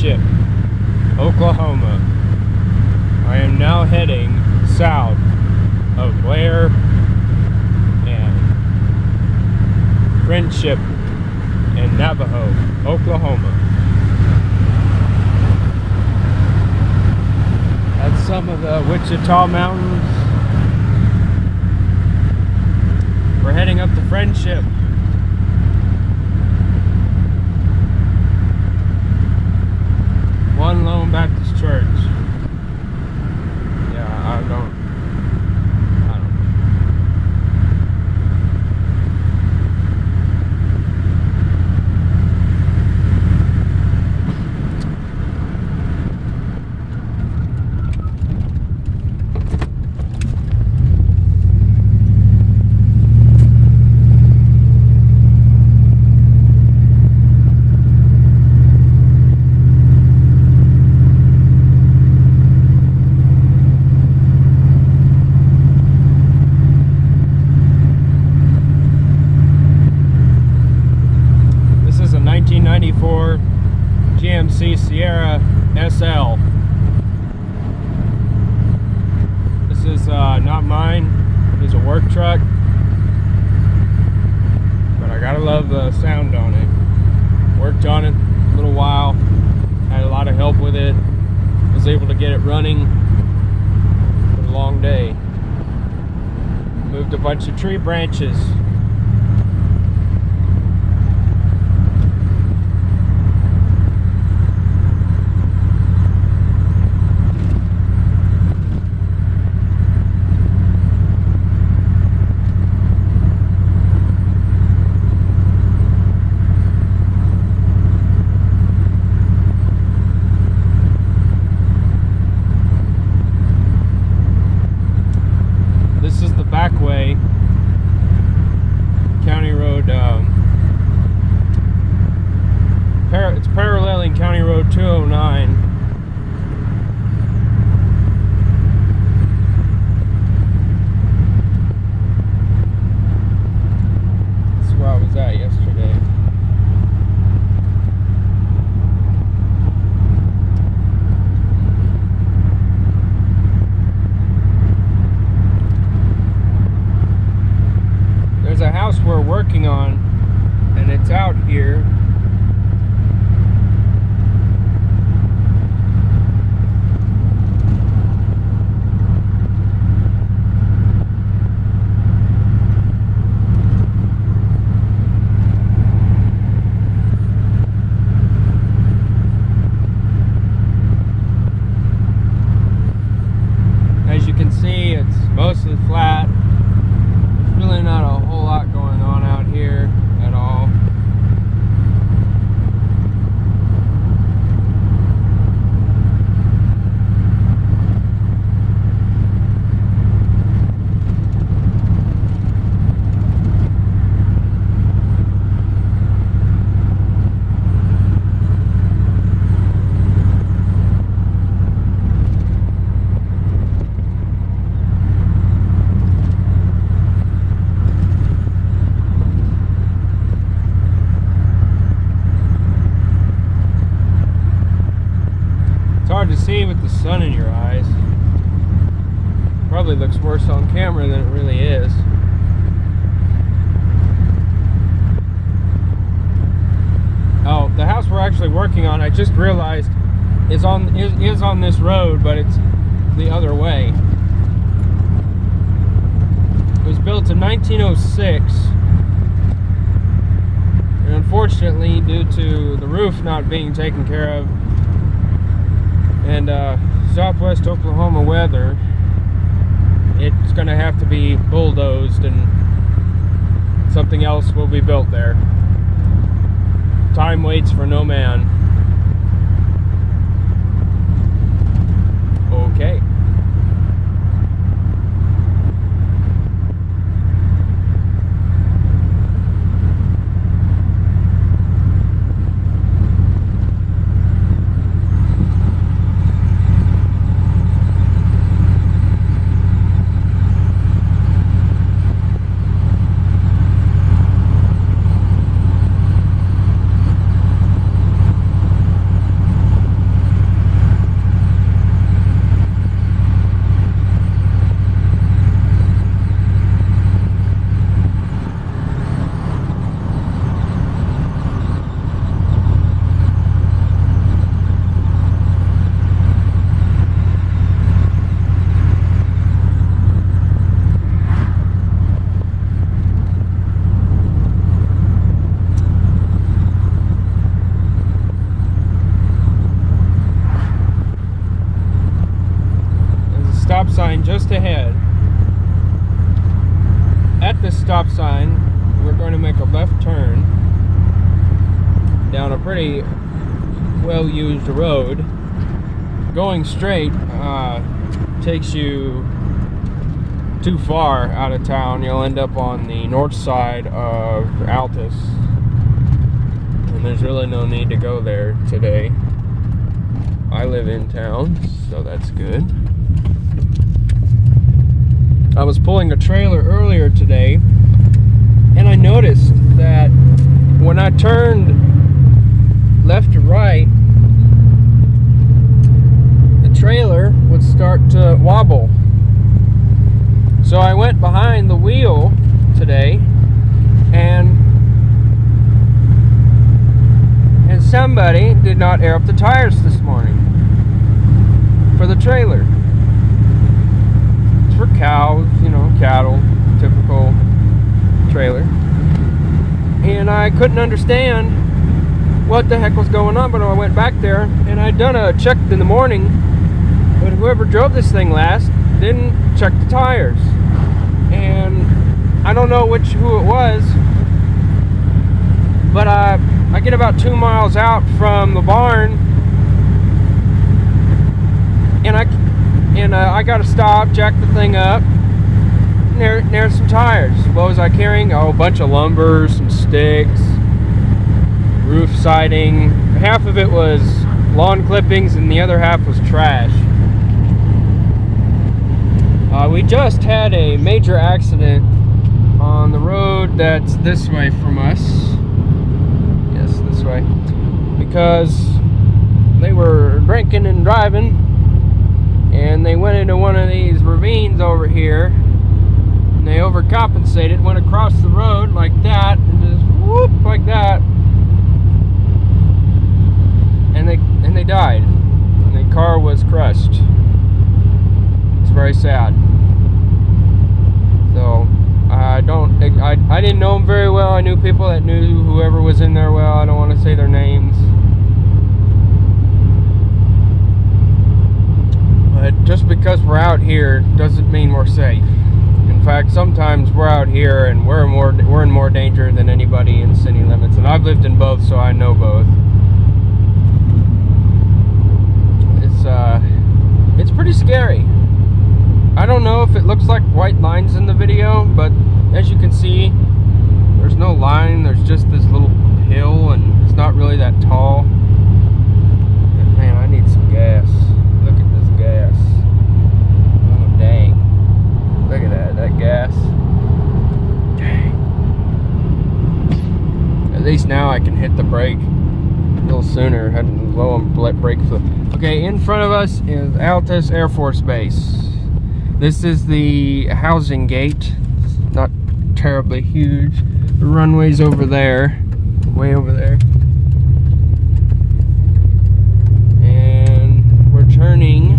Friendship, Oklahoma. I am now heading south of Blair and Friendship and Navajo, Oklahoma. That's some of the Wichita Mountains. We're heading up to Friendship. One Lone Baptist Church. Yeah, I don't. GMC Sierra SL. This is not mine. It is a work truck, but I gotta love the sound on it. Worked on it a little while, had a lot of help with it, was able to get it running. It was a long day. Moved a bunch of tree branches. Backway, County Road, it's paralleling County Road 209. That's where I was at yesterday. There's a house we're working on, and it's out here. As you can see, it's mostly flat. Really not a whole lot going on out here at all. Hard to see with the sun in your eyes. Probably looks worse on camera than it really is. Oh, the house we're actually working on, I just realized, is on this road, but it's the other way. It was built in 1906, and unfortunately, due to the roof not being taken care of, and southwest Oklahoma weather, it's going to have to be bulldozed and something else will be built there. Time waits for no man. Okay. sign just ahead. At this stop sign, we're going to make a left turn down a pretty well-used road. Going straight takes you too far out of town. You'll end up on the north side of Altus, and there's really no need to go there today. I live in town, so that's good. I was pulling a trailer earlier today, and I noticed that when I turned left to right, the trailer would start to wobble. So I went behind the wheel today, and somebody did not air up the tires this morning for the trailer. It's for cows, you know, cattle, typical trailer. And I couldn't understand what the heck was going on, but I went back there, and I'd done a check in the morning, but whoever drove this thing last didn't check the tires. And I don't know who it was, but I get about 2 miles out from the barn, and I got to stop, jack the thing up, and there's some tires. What was I carrying? Oh, a bunch of lumber, some sticks, roof siding. Half of it was lawn clippings, and the other half was trash. We just had a major accident on the road that's this way from us. Yes, this way. Because they were drinking and driving, and they went into one of these ravines over here, and they overcompensated, went across the road like that, and just whoop, like that, and they died. And the car was crushed. It's very sad. So I didn't know them very well. I knew people that knew whoever was in there well. I don't want to say their names. But just because we're out here doesn't mean we're safe. In fact, sometimes we're out here and we're in more danger than anybody in city limits. And I've lived in both, so I know both. It's pretty scary. I don't know if it looks like white lines in the video, but as you can see, there's no line. There's just this little hill, and it's not really that tall. But man, I need some gas. Look at this gas. Oh, dang. Look at that gas. Dang. At least now I can hit the brake a little sooner. Had to low on brake foot. Okay, in front of us is Altus Air Force Base. This is the housing gate. It's not terribly huge. The runway's over there, way over there. And we're turning,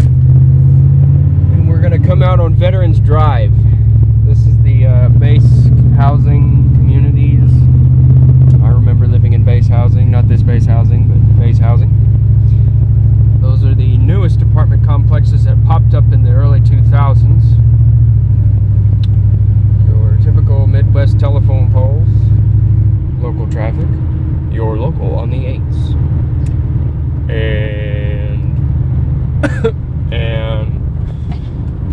and we're gonna come out on Veterans Drive. This is the base housing communities. I remember living in base housing, not this base housing, but base housing. Those are the newest apartment complexes that popped up in the early 2000s. Your typical Midwest telephone poles, local traffic, your local on the 8s. And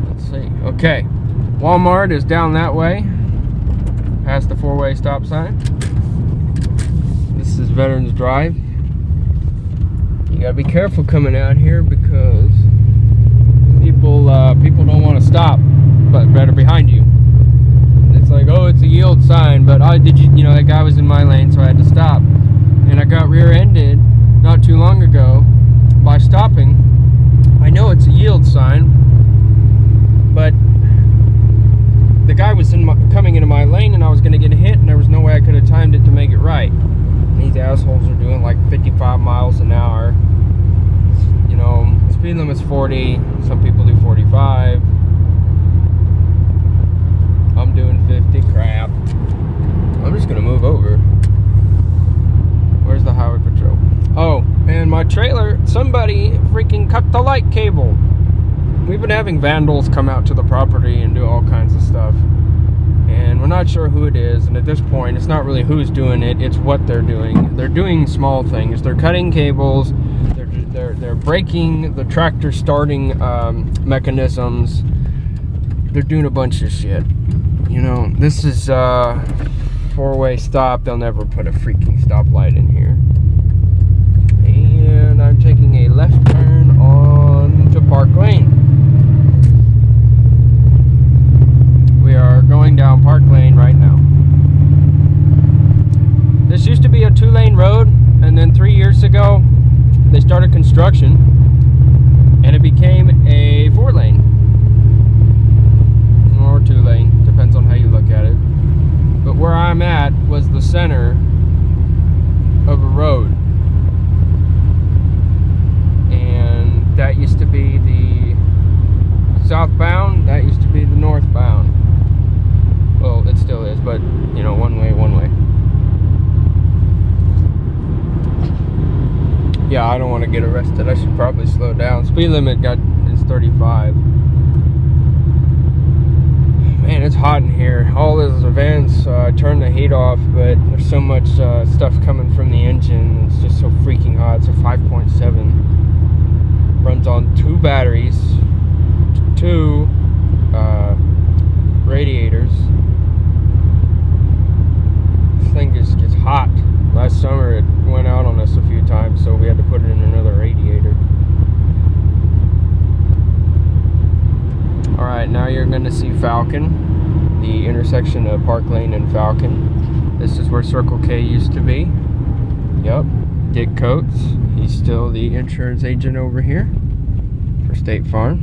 let's see. Okay, Walmart is down that way, past the 4-way stop sign. This is Veterans Drive. You gotta be careful coming out here because people don't want to stop, but right behind you. It's like, oh, it's a yield sign, but that guy was in my lane, so I had to stop, and I got rear-ended not too long ago by stopping. I know it's a yield sign, but the guy was coming into my lane, and I was gonna get hit, and there was no way I could have timed it to make it right. These assholes are doing like 55 miles an hour. You know, speed limit's 40. Some people do 45. I'm doing 50. Crap. I'm just gonna move over. Where's the highway patrol? Oh, and my trailer, somebody freaking cut the light cable. We've been having vandals come out to the property and do all kinds of stuff. And we're not sure who it is, and at this point it's not really who's doing it, it's what they're doing. They're doing small things. They're cutting cables, they're breaking the tractor starting mechanisms. They're doing a bunch of shit. You know, this is a four-way stop. They'll never put a freaking stoplight in here. And I'm taking a left turn on to Park Lane. We are going down Park Lane right now. This used to be a 2-lane road, and then 3 years ago they started construction and it became a 4-lane or 2-lane, depends on how you look at it. But where I'm at was the center of a road, and that used to be the southbound, that used to be the northbound. Well, it still is, but, you know, one way. Yeah, I don't want to get arrested. I should probably slow down. Speed limit is 35. Man, it's hot in here. All those events, I turned the heat off, but there's so much stuff coming from the engine. It's just so freaking hot. It's a 5.7. Runs on 2 batteries, 2 radiators. Thing just gets hot. Last summer it went out on us a few times, so we had to put it in another radiator. Alright, now you're going to see Falcon, the intersection of Park Lane and Falcon. This is where Circle K used to be. Yep, Dick Coates. He's still the insurance agent over here for State Farm.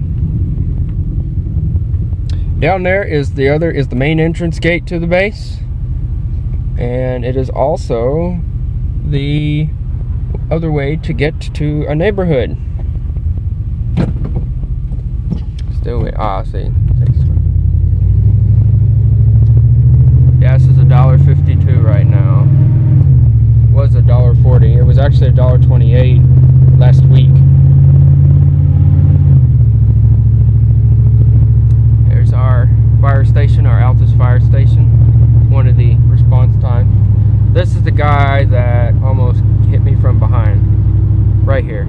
Down there is the main entrance gate to the base. And it is also the other way to get to a neighborhood. Still wait. See. Gas is $1.52 right now. Was $1.40. It was actually $1.28 last week. There's our fire station, our Altus fire station. One of the response time. This is the guy that almost hit me from behind. Right here.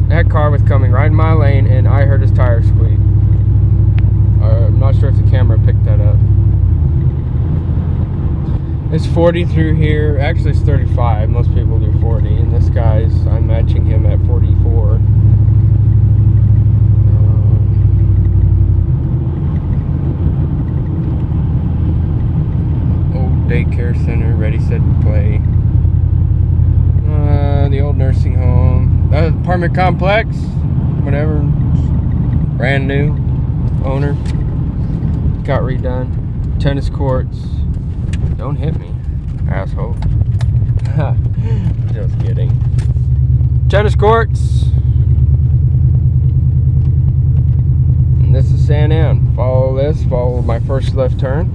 That car was coming right in my lane and I heard his tire squeak. I'm not sure if the camera picked that up. It's 40 through here. Actually it's 35. Most people do 40. And this guy's, I'm matching him at 44. Daycare center, ready, set, play. The old nursing home, apartment complex, whatever, brand new owner, got redone. Tennis courts. Don't hit me, asshole. Just kidding. Tennis courts. And this is San Ann. Follow my first left turn.